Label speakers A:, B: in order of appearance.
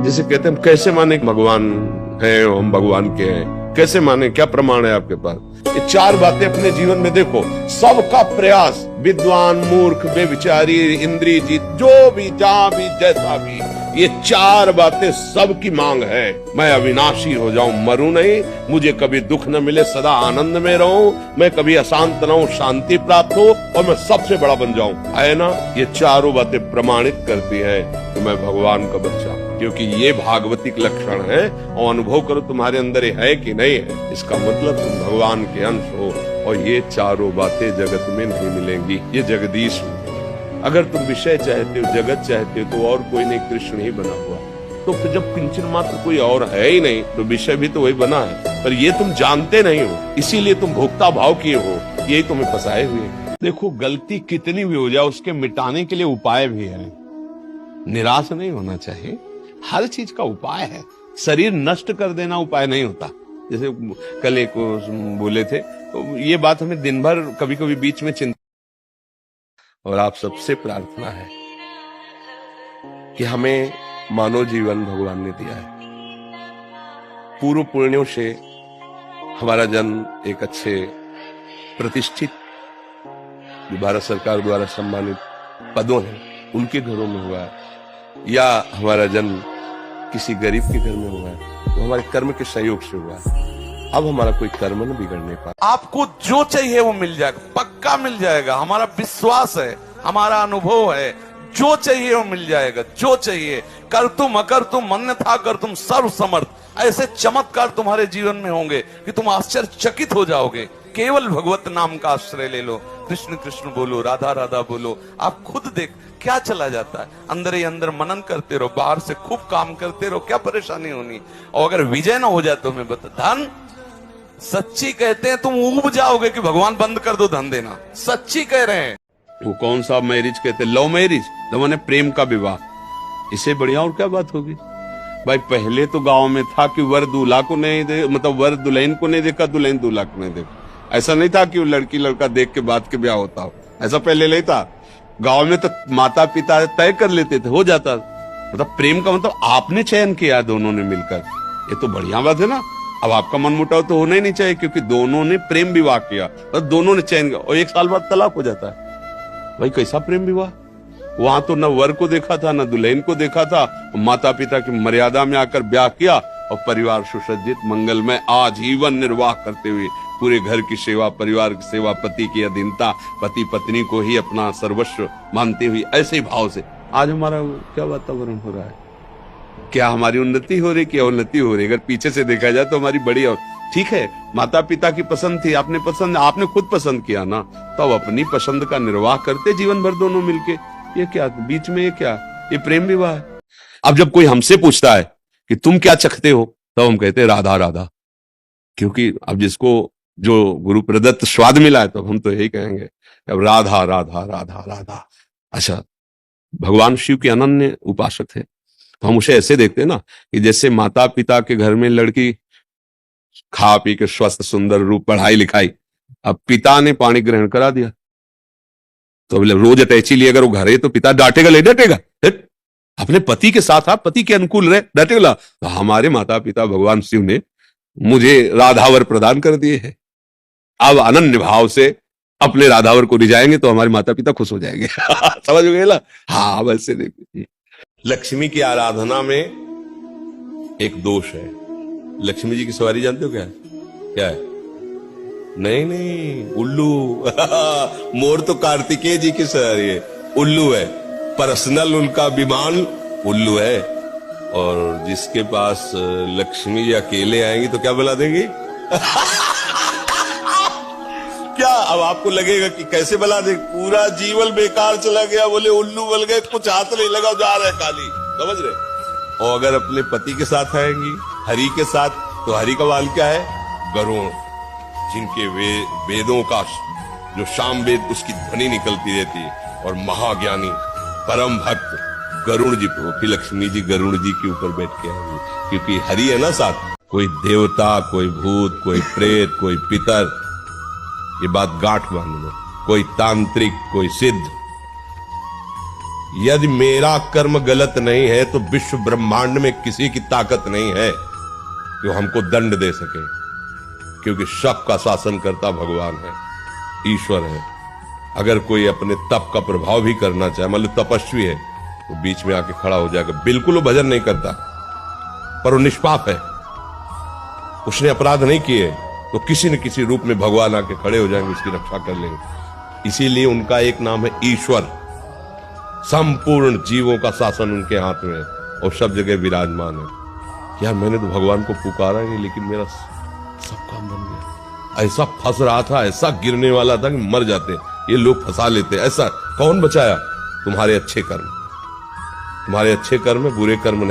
A: जिसे कहते हैं हम कैसे माने भगवान है, हम भगवान के हैं, कैसे माने, क्या प्रमाण है आपके पास? ये चार बातें अपने जीवन में देखो। सबका प्रयास, विद्वान, मूर्ख, बेविचारी, इंद्रिय जीत, जो भी, जहां भी, जैसा भी, ये चार बातें सबकी मांग है। मैं अविनाशी हो जाऊं, मरूं नहीं, मुझे कभी दुख न मिले, सदा आनंद में रहूं, मैं कभी अशांत न हूं, शांति प्राप्त हो, और मैं सबसे बड़ा बन जाऊं। है ना? ये चारों बातें प्रमाणित करती है कि मैं भगवान का बच्चा, क्योंकि ये भागवतिक लक्षण है। और अनुभव करो तुम्हारे अंदर ये है कि नहीं है, इसका मतलब तुम भगवान के अंश हो। और ये चारों बातें जगत में नहीं मिलेंगी, ये जगदीश में। अगर तुम विषय चाहते हो, जगत चाहते हो, तो और कोई नहीं, कृष्ण ही बना हुआ। तो फिर जब किंचन मात्र कोई और है ही नहीं, तो विषय भी तो वही बना है, पर ये तुम जानते नहीं हो, इसीलिए तुम भोक्ता भाव किए हो, यही तुम्हें फंसाए हुए। देखो, गलती कितनी भी हो जाए, उसके मिटाने के लिए उपाय भी है। निराश नहीं होना चाहिए, हर चीज का उपाय है। शरीर नष्ट कर देना उपाय नहीं होता। जैसे कल एक बोले थे, तो ये बात हमें दिन भर कभी कभी बीच में चिंता। और आप सबसे प्रार्थना है कि हमें मानव जीवन भगवान ने दिया है। पूर्व पुण्यों से हमारा जन्म एक अच्छे प्रतिष्ठित, जो भारत सरकार द्वारा सम्मानित पदों हैं, उनके घरों में हुआ है, या हमारा जन्म किसी गरीब के घर में हुआ है, वो हमारे कर्म के सहयोग से हुआ है। अब हमारा कोई कर्म न बिगड़ने पाए।
B: आपको जो चाहिए वो मिल जाएगा, पक्का मिल जाएगा। हमारा विश्वास है, हमारा अनुभव है, जो चाहिए वो मिल जाएगा। जो चाहिए, कर तुम अकर तुम अन्यथा कर तुम सर्व समर्थ, ऐसे चमत्कार तुम्हारे जीवन में होंगे कि तुम आश्चर्यचकित हो जाओगे। केवल भगवत नाम का आश्रय ले लो, कृष्ण कृष्ण बोलो, राधा राधा बोलो, आप खुद देख क्या चला जाता है। अंदर ही अंदर मनन करते रहो, बाहर से खूब काम करते रहो, क्या परेशानी होनी। और अगर विजय ना हो जाए तो मैं बता, धन सच्ची कहते हैं, तुम उब जाओगे कि भगवान बंद कर दो धन देना, सच्ची कह रहे हैं।
A: वो कौन सा मैरिज कहते हैं? लव मैरिज, तो मैंने प्रेम का विवाह। इससे बढ़िया और क्या बात होगी भाई? पहले तो गांव में था कि वर दूल्हा को नहीं दे, मतलब वर दुल्हन को नहीं देखा, दुल्हन दूल्हा को नहीं देखा। ऐसा नहीं था कि वो लड़की लड़का देख के बाद के ब्याह होता हो, ऐसा पहले नहीं था। गांव में तो माता पिता तय कर लेते थे, हो जाता। मतलब प्रेम का मतलब आपने चयन किया दोनों ने मिलकर, ये तो बढ़िया बात है ना। अब आपका मन मुटाव तो होना ही नहीं चाहिए, क्योंकि दोनों ने प्रेम विवाह किया और दोनों ने चयन किया, और एक साल बाद तलाक हो जाता है। भाई कैसा प्रेम विवाह? वहां तो न वर को देखा था, न दुल्हन को देखा था, माता पिता की मर्यादा में आकर ब्याह किया, और परिवार सुसज्जित मंगलमय आजीवन निर्वाह करते हुए पूरे घर की सेवा, परिवार की सेवा, पति की अधीनता, पति पत्नी को ही अपना सर्वस्व मानते हुए, ऐसे ही भाव से आज हमारा क्या वातावरण हो रहा है? क्या हमारी उन्नति हो रही, क्या उन्नति हो रही? अगर पीछे से देखा जाए तो हमारी बड़ी, और ठीक है, माता पिता की पसंद थी, आपने खुद पसंद किया ना, तो अब अपनी पसंद का निर्वाह करते जीवन भर दोनों मिलके। ये क्या बीच में, ये क्या, ये प्रेम विवाह है? अब जब कोई हमसे पूछता है कि तुम क्या चखते हो, तो हम कहते हैं राधा राधा, क्योंकि अब जिसको जो गुरु प्रदत्त स्वाद मिला है, तो हम तो यही कहेंगे अब राधा राधा राधा राधा। अच्छा, भगवान शिव के अनन्य उपासक है, तो हम उसे ऐसे देखते हैं ना कि जैसे माता पिता के घर में लड़की खा पी के स्वस्थ सुंदर रूप, पढ़ाई लिखाई, अब पिता ने पाणी ग्रहण करा दिया, तो रोज अटैची लिए अगर वो घर है, तो पिता डांटेगा, ले डांटेगा, अपने पति के साथ आप पति के अनुकूल रहे, डांटेगा। तो हमारे माता पिता भगवान शिव ने मुझे राधावर प्रदान कर दिए हैं। अब अनन्य भाव से अपने राधावर को रिझाएंगे तो हमारे माता पिता खुश हो जाएंगे। समझ गए ना? हाँ, वैसे देखिए, लक्ष्मी की आराधना में एक दोष है। लक्ष्मी जी की सवारी जानते हो क्या है? क्या है? नहीं नहीं, उल्लू। मोर तो कार्तिकेय जी की सवारी है, उल्लू है। पर्सनल उनका विमान उल्लू है। और जिसके पास लक्ष्मी जी अकेले आएंगी तो क्या बुला देंगी? क्या अब आपको लगेगा कि कैसे बुला दे? पूरा जीवन बेकार चला गया, बोले उल्लू बन गए, कुछ हाथ नहीं लगा, जा रहे काली, समझ रहे? और अगर अपने पति के साथ आएंगी, हरि के साथ, तो हरि का वाल क्या है? गरुण, जिनके वेदों का जो शाम वेद उसकी ध्वनि निकलती रहती है, और महाज्ञानी परम भक्त गरुण जी को, फिर लक्ष्मी जी गरुण जी के ऊपर बैठ के आएंगे, क्योंकि हरि है ना साथ। कोई देवता, कोई भूत, कोई प्रेत, कोई पितर, ये बात गांठ बांध लो, कोई तांत्रिक, कोई सिद्ध,
C: यदि मेरा कर्म गलत नहीं है तो विश्व ब्रह्मांड में किसी की ताकत नहीं है कि वो हमको दंड दे सके, क्योंकि सबका शासन करता भगवान है, ईश्वर है। अगर कोई अपने तप का प्रभाव भी करना चाहे, मान लो तपस्वी है, तो बीच में आके खड़ा हो जाएगा। बिल्कुल वो भजन नहीं करता, पर वो निष्पाप है, उसने अपराध नहीं किए, तो किसी न किसी रूप में भगवान आके खड़े हो जाएंगे, उसकी रक्षा कर लेंगे। इसीलिए उनका एक नाम है ईश्वर। संपूर्ण जीवों का शासन उनके हाथ में है और सब जगह विराजमान है। यार मैंने तो भगवान को पुकारा ही नहीं, लेकिन मेरा सब काम बन गया। ऐसा फंस रहा था, ऐसा गिरने वाला था कि मर जाते, ये लोग फंसा लेते। ऐसा कौन बचाया? तुम्हारे अच्छे कर्म, तुम्हारे अच्छे कर्म, बुरे कर्म नहीं।